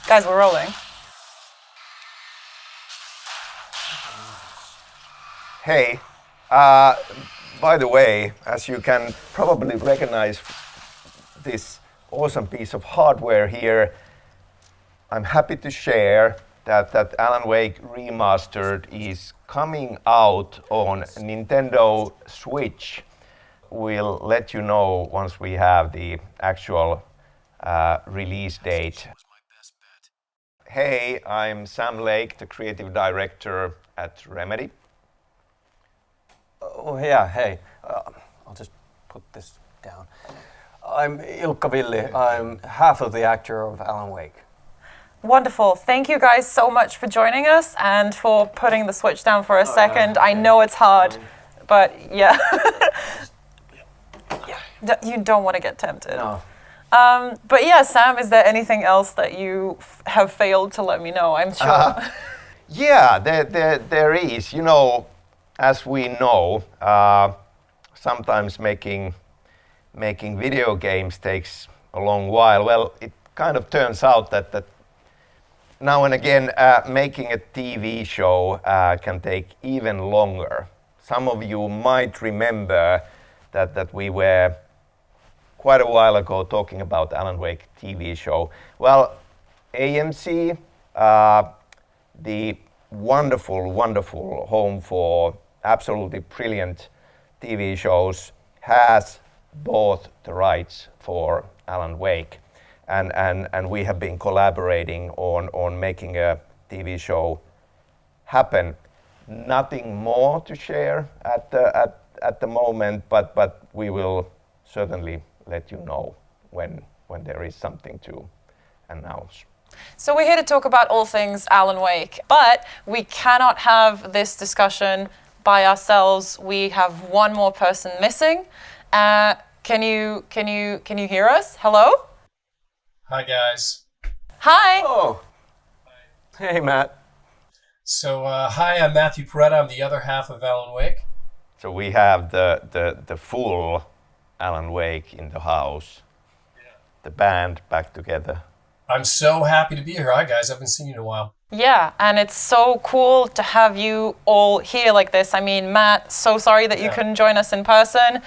Guys, we're rolling. Hey, by the way, as you can probably recognize this awesome piece of hardware here, I'm happy to share that Alan Wake Remastered is coming out on Nintendo Switch. We'll let you know once we have the actual release date. Hey, I'm Sam Lake, the creative director at Remedy. Oh yeah, hey, I'll just put this down. I'm IIkka Villi. I'm half of the actor of Alan Wake. Wonderful. Thank you guys so much for joining us and for putting the Switch down for a second. I know it's hard, but yeah. You don't want to get tempted. No. But yeah, Sam, is there anything else that you have failed to let me know? I'm sure. Yeah, there is. You know, as we know, sometimes making video games takes a long while. Well, it kind of turns out that now and again making a TV show can take even longer. Some of you might remember that we were quite a while ago talking about Alan Wake TV show. Well, AMC, the wonderful home for absolutely brilliant TV shows, has bought the rights for Alan Wake, and we have been collaborating on making a TV show happen. Nothing more to share at the moment, but we will certainly let you know when there is something to announce. So we're here to talk about all things Alan Wake, but we cannot have this discussion by ourselves. We have one more person missing. Can you hear us? Hello? Hi guys. Hi. Oh. Hey, Matt. So hi, I'm Matthew Porretta. I'm the other half of Alan Wake. So we have the full Alan Wake in the house. Yeah. The band back together. I'm so happy to be here. Hi guys, I haven't seen you in a while. Yeah, and it's so cool to have you all here like this. I mean, Matt, so sorry that you couldn't join us in person.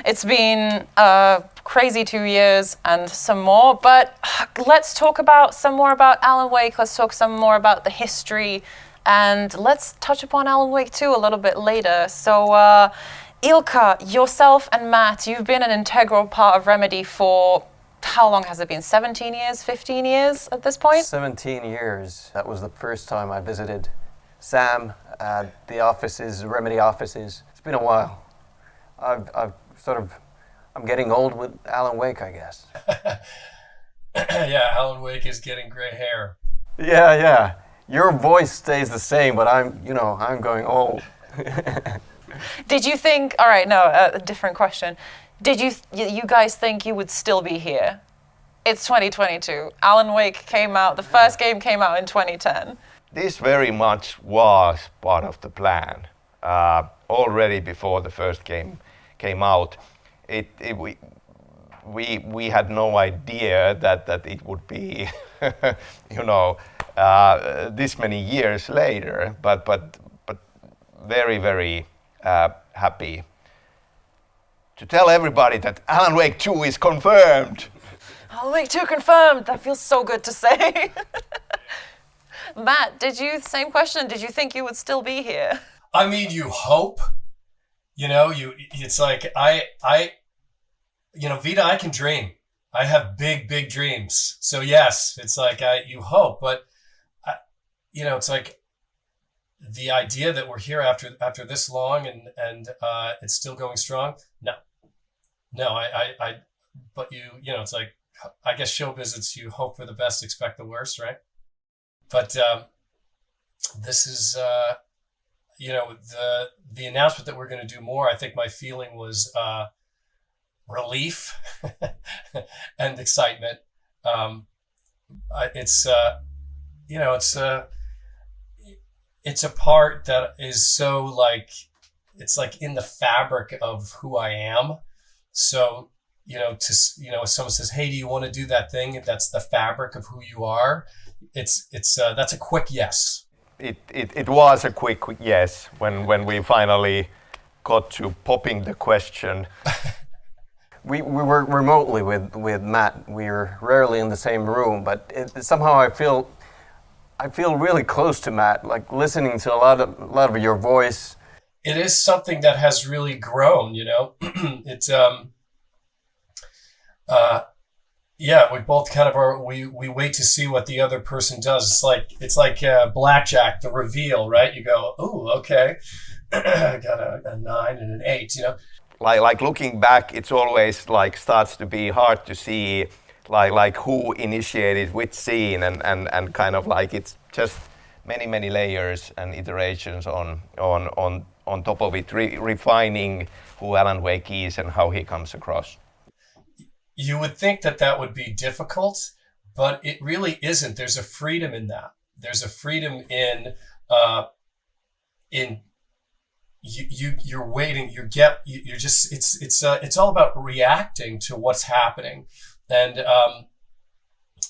It's been a crazy 2 years and some more, but let's talk about some more about Alan Wake. Let's talk some more about the history, and let's touch upon Alan Wake 2 a little bit later. So, IIkka, yourself and Matt, you've been an integral part of Remedy for how long has it been? 17 years, 15 years at this point? 17 years. That was the first time I visited Sam at the offices, Remedy offices. It's been a while. I'm getting old with Alan Wake, I guess. Yeah, Alan Wake is getting gray hair. Yeah. Your voice stays the same, but I'm going old. Did you think, all right, no, a different question. Did you guys think you would still be here? It's 2022. Alan Wake came out, the first game came out in 2010. This very much was part of the plan. Already before the first game came out, we had no idea that it would be, this many years later. But very happy to tell everybody that Alan Wake 2 is confirmed. Alan Wake 2 confirmed. That feels so good to say. Matt, same question. Did you think you would still be here? I mean, you hope. It's like Vita, I can dream. I have big dreams. So yes, it's like you hope, but it's like the idea that we're here after this long and it's still going strong. No, but it's like, I guess show visits, you hope for the best, expect the worst, right? But this is, the announcement that we're going to do more, I think my feeling was relief and excitement. It's you know, it's a part that is so like it's like in the fabric of who I am. So if someone says, "Hey, do you want to do that thing?" That's the fabric of who you are. It's that's a quick yes. It was a quick yes when we finally got to popping the question. We work remotely with Matt. We're rarely in the same room, but somehow I feel really close to Matt. Like listening to a lot of your voice. It is something that has really grown. It's yeah, we both kind of are. We wait to see what the other person does. It's like blackjack, the reveal, right? You go, oh, okay, I got a 9 and an 8. Like looking back, it's always like starts to be hard to see like who initiated which scene and kind of like it's just many layers and iterations on top of it, refining who Alan Wake is and how he comes across. You would think that would be difficult, but it really isn't. There's a freedom in that. There's a freedom in you're waiting. You're just it's all about reacting to what's happening, and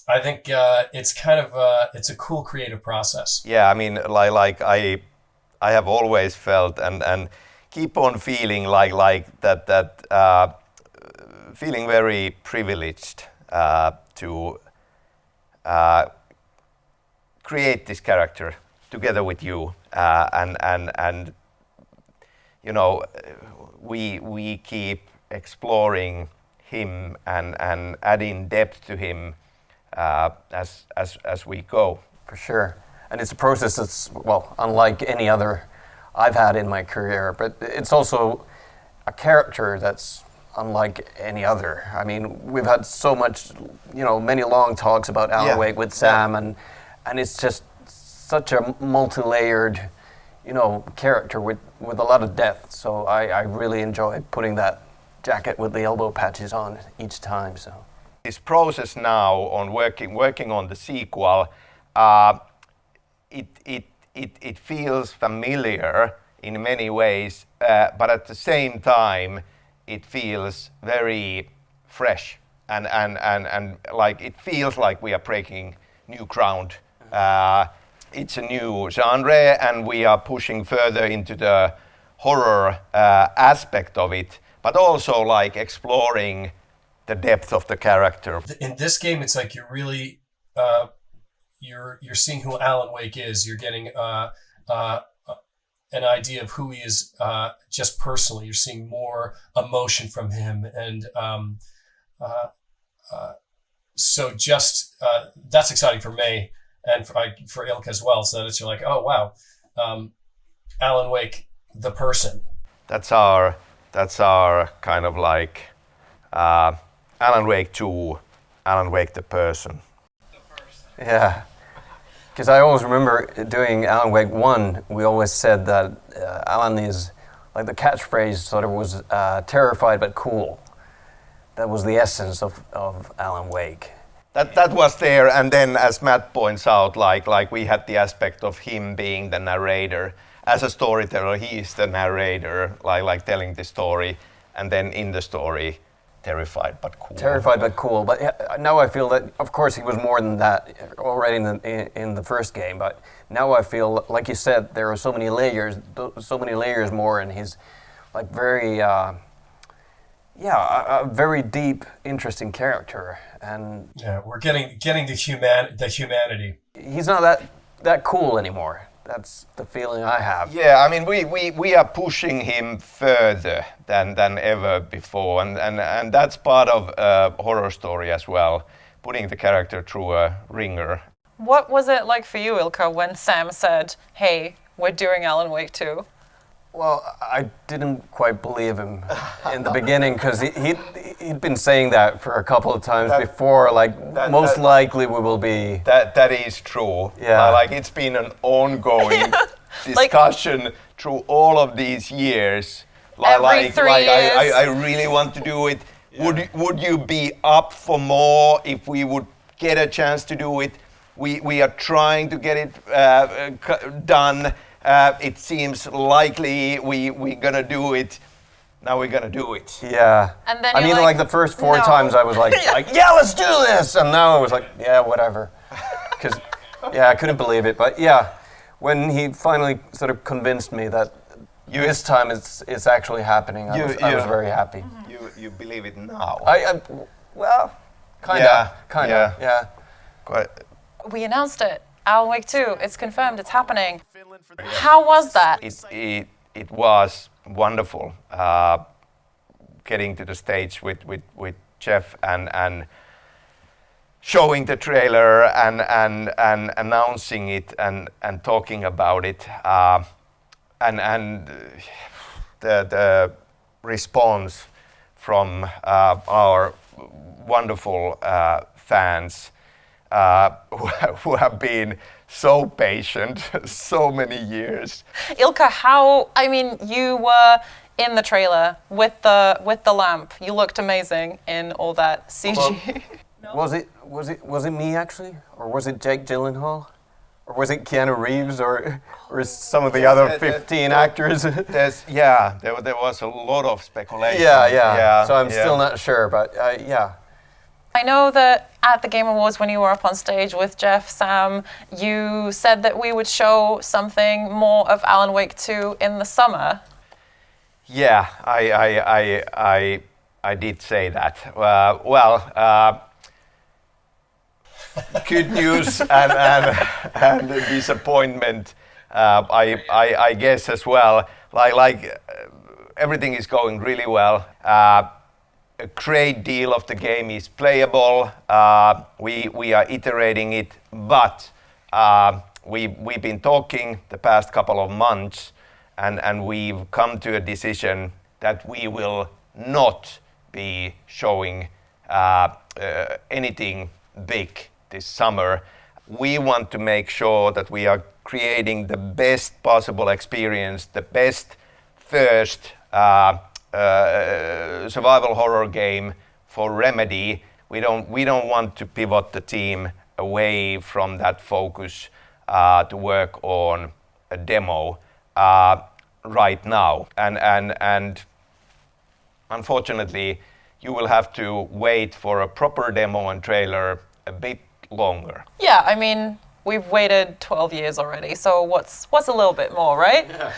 I think it's kind of it's a cool creative process. Yeah, I mean, like I have always felt and keep on feeling like that. Feeling very privileged to create this character together with you, and we keep exploring him and adding depth to him as we go. For sure, and it's a process that's unlike any other I've had in my career, but it's also a character that's unlike any other. I mean, we've had so much, many long talks about Alan Wake with Sam, and it's just such a multi-layered, character with a lot of depth. So I really enjoy putting that jacket with the elbow patches on each time. So this process now on working on the sequel, it feels familiar in many ways, but at the same time, it feels very fresh and like it feels like we are breaking new ground. It's a new genre and we are pushing further into the horror aspect of it, but also like exploring the depth of the character. In this game, it's like you're really you're seeing who Alan Wake is. You're getting an idea of who he is just personally. You're seeing more emotion from him, and so just that's exciting for me and for IIkka as well. So that you're like, oh wow, Alan Wake, the person. That's our kind of like Alan Wake 2, Alan Wake the person. Yeah. Because I always remember doing Alan Wake 1, we always said that Alan is, like the catchphrase sort of was terrified but cool. That was the essence of Alan Wake. That was there, and then as Matt points out, like we had the aspect of him being the narrator. As a storyteller, he is the narrator, like telling the story, and then in the story, terrified but cool. Terrified but cool. But now I feel that, of course, he was more than that already in the first game. But now I feel, like you said, there are so many layers more, and he's like very, a very deep, interesting character. And yeah, we're getting the humanity. He's not that cool anymore. That's the feeling I have. Yeah, I mean, we are pushing him further than ever before, and that's part of a horror story as well, putting the character through a ringer. What was it like for you, IIkka, when Sam said, "Hey, we're doing Alan Wake 2"? Well, I didn't quite believe him in the beginning because he'd been saying that for a couple of times before, like most likely we will be. That is true. Yeah. Like it's been an ongoing discussion through all of these years. Every 3 years. I really want to do it. Would you be up for more if we would get a chance to do it. We are trying to get it done. It seems likely we're gonna do it. Now we're gonna do it. Yeah. And then I you're mean, like, like the first 4 "No." times I was like, yeah, let's do this. And now I was like, yeah, whatever. Because, yeah, I couldn't believe it. But yeah, when he finally sort of convinced me that this time it's actually happening, I was very happy. You believe it now? Well, kind of, yeah. Quite. We announced it. Alan Wake 2. It's confirmed. It's happening. How was that? It was wonderful getting to the stage with Jeff and showing the trailer and announcing it and talking about it and the response from our wonderful fans who have been so patient so many years. IIkka, you were in the trailer with the lamp. You looked amazing in all that CG. Was it me actually, or was it Jake Gyllenhaal, or was it Keanu Reeves, or some of the other 15 actors? There was a lot of speculation. Yeah. So I'm still not sure, but yeah. I know that at the Game Awards when you were up on stage with Jeff, Sam, you said that we would show something more of Alan Wake 2 in the summer. Yeah, I did say that. Good news and disappointment, I guess as well. Like everything is going really well. A great deal of the game is playable. We are iterating it, but we've been talking the past couple of months, and we've come to a decision that we will not be showing anything big this summer. We want to make sure that we are creating the best possible experience, the best first survival horror game for Remedy. We don't want to pivot the team away from that focus to work on a demo right now. And unfortunately, you will have to wait for a proper demo and trailer a bit longer. Yeah, we've waited 12 years already, so what's a little bit more, right? Yeah.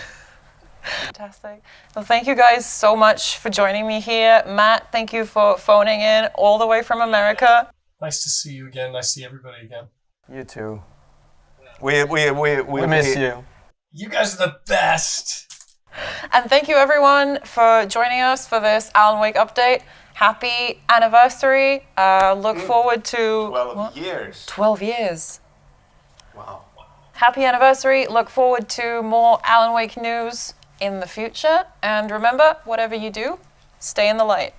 Fantastic. Well, thank you guys so much for joining me here. Matt, thank you for phoning in all the way from America. Nice to see you again. Nice to see everybody again. You too. We miss you. You guys are the best. And thank you everyone for joining us for this Alan Wake update. Happy anniversary. Look forward to 12 years. 12 years. Wow. Happy anniversary. Look forward to more Alan Wake news in the future. And remember, whatever you do, stay in the light.